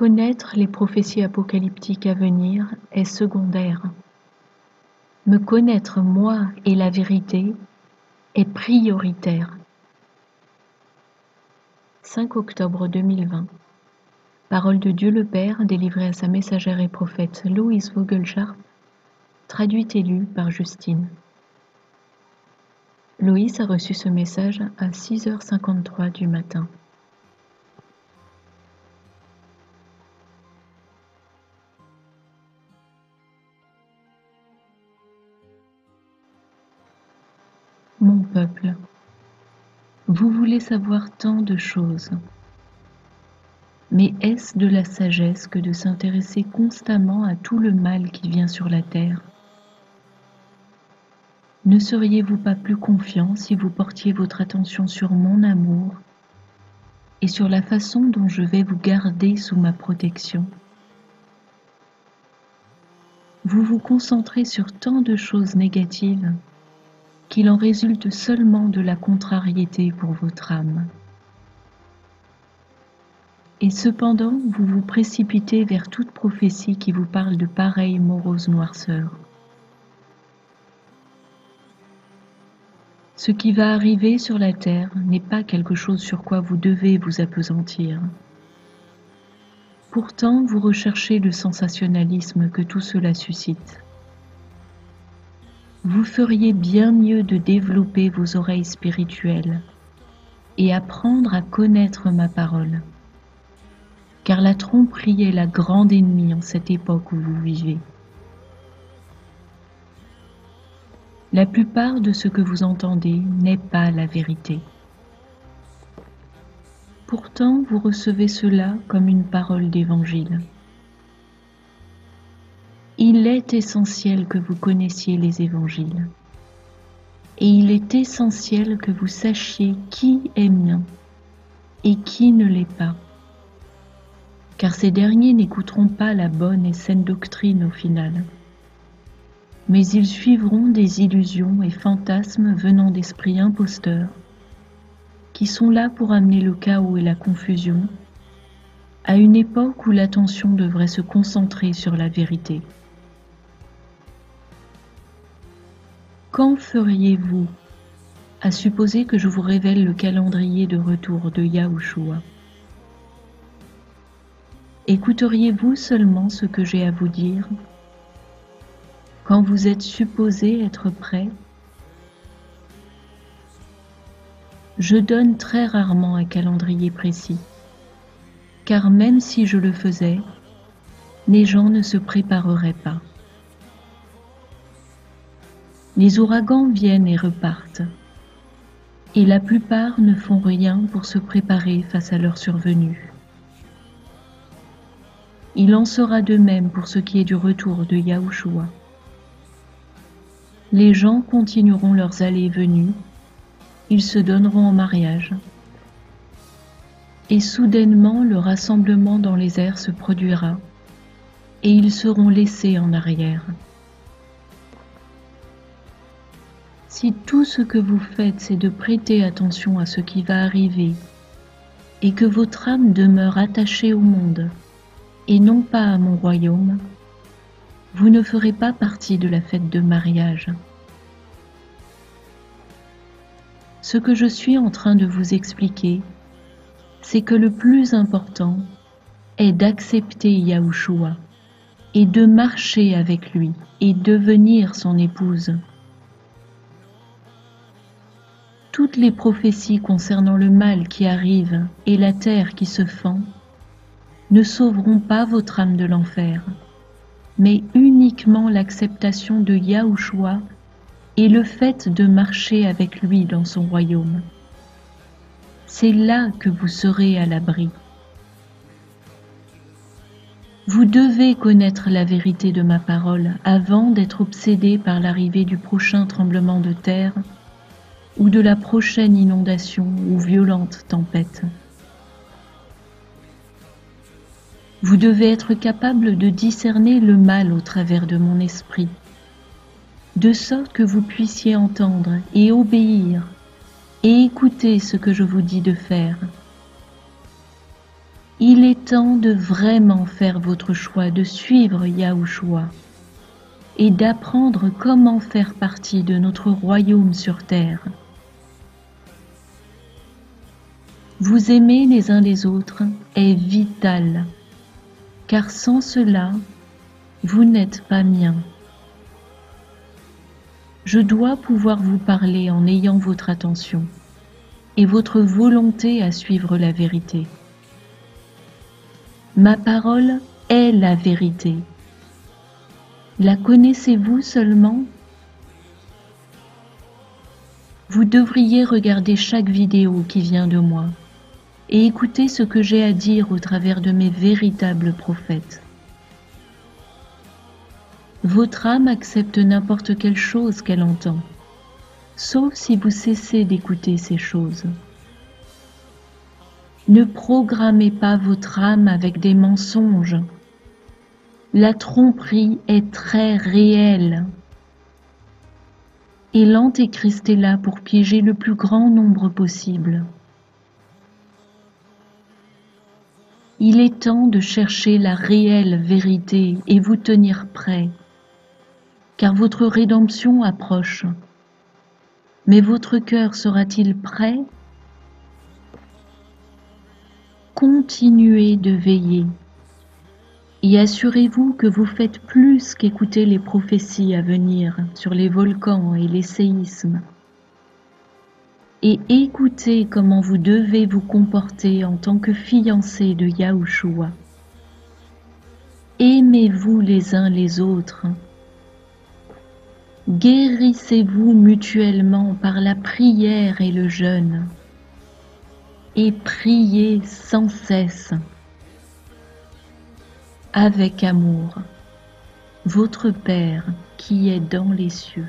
Connaître les prophéties apocalyptiques à venir est secondaire. Me connaître moi et la vérité est prioritaire. 5 octobre 2020. Parole de Dieu le Père délivrée à sa messagère et prophète Louise Vogelchardt, traduite et lue par Justine. Loïs a reçu ce message à 6h53 du matin. Mon peuple, vous voulez savoir tant de choses. Mais est-ce de la sagesse que de s'intéresser constamment à tout le mal qui vient sur la terre? Ne seriez-vous pas plus confiant si vous portiez votre attention sur mon amour et sur la façon dont je vais vous garder sous ma protection? Vous vous concentrez sur tant de choses négatives qu'il en résulte seulement de la contrariété pour votre âme. Et cependant, vous vous précipitez vers toute prophétie qui vous parle de pareilles moroses noirceurs. Ce qui va arriver sur la terre n'est pas quelque chose sur quoi vous devez vous appesantir. Pourtant, vous recherchez le sensationnalisme que tout cela suscite. Vous feriez bien mieux de développer vos oreilles spirituelles et apprendre à connaître ma parole, car la tromperie est la grande ennemie en cette époque où vous vivez. La plupart de ce que vous entendez n'est pas la vérité. Pourtant, vous recevez cela comme une parole d'évangile. Il est essentiel que vous connaissiez les évangiles. Et il est essentiel que vous sachiez qui est mien et qui ne l'est pas. Car ces derniers n'écouteront pas la bonne et saine doctrine au final. Mais ils suivront des illusions et fantasmes venant d'esprits imposteurs qui sont là pour amener le chaos et la confusion à une époque où l'attention devrait se concentrer sur la vérité. Quand feriez-vous à supposer que je vous révèle le calendrier de retour de Yahushua? Écouteriez-vous seulement ce que j'ai à vous dire? Quand vous êtes supposé être prêt? Je donne très rarement un calendrier précis, car même si je le faisais, les gens ne se prépareraient pas. Les ouragans viennent et repartent, et la plupart ne font rien pour se préparer face à leur survenue. Il en sera de même pour ce qui est du retour de Yahushua. Les gens continueront leurs allées et venues, ils se donneront en mariage, et soudainement le rassemblement dans les airs se produira, et ils seront laissés en arrière. Si tout ce que vous faites, c'est de prêter attention à ce qui va arriver, et que votre âme demeure attachée au monde, et non pas à mon royaume, vous ne ferez pas partie de la fête de mariage. Ce que je suis en train de vous expliquer, c'est que le plus important est d'accepter Yahushua et de marcher avec lui et devenir son épouse. Toutes les prophéties concernant le mal qui arrive et la terre qui se fend ne sauveront pas votre âme de l'enfer, mais uniquement l'acceptation de Yahushua et le fait de marcher avec lui dans son royaume. C'est là que vous serez à l'abri. Vous devez connaître la vérité de ma parole avant d'être obsédé par l'arrivée du prochain tremblement de terre ou de la prochaine inondation ou violente tempête. Vous devez être capable de discerner le mal au travers de mon esprit, de sorte que vous puissiez entendre et obéir et écouter ce que je vous dis de faire. Il est temps de vraiment faire votre choix de suivre Yahushua et d'apprendre comment faire partie de notre royaume sur terre. Vous aimer les uns les autres est vital, car sans cela, vous n'êtes pas mien. Je dois pouvoir vous parler en ayant votre attention et votre volonté à suivre la vérité. Ma parole est la vérité. La connaissez-vous seulement? Vous devriez regarder chaque vidéo qui vient de moi et écouter ce que j'ai à dire au travers de mes véritables prophètes. Votre âme accepte n'importe quelle chose qu'elle entend, sauf si vous cessez d'écouter ces choses. Ne programmez pas votre âme avec des mensonges. La tromperie est très réelle. Et l'Antéchrist est là pour piéger le plus grand nombre possible. Il est temps de chercher la réelle vérité et vous tenir prêt, car votre rédemption approche. Mais votre cœur sera-t-il prêt? Continuez de veiller et assurez-vous que vous faites plus qu'écouter les prophéties à venir sur les volcans et les séismes. Et écoutez comment vous devez vous comporter en tant que fiancés de Yahushua. Aimez-vous les uns les autres. Guérissez-vous mutuellement par la prière et le jeûne. Et priez sans cesse. Avec amour, votre Père qui est dans les cieux.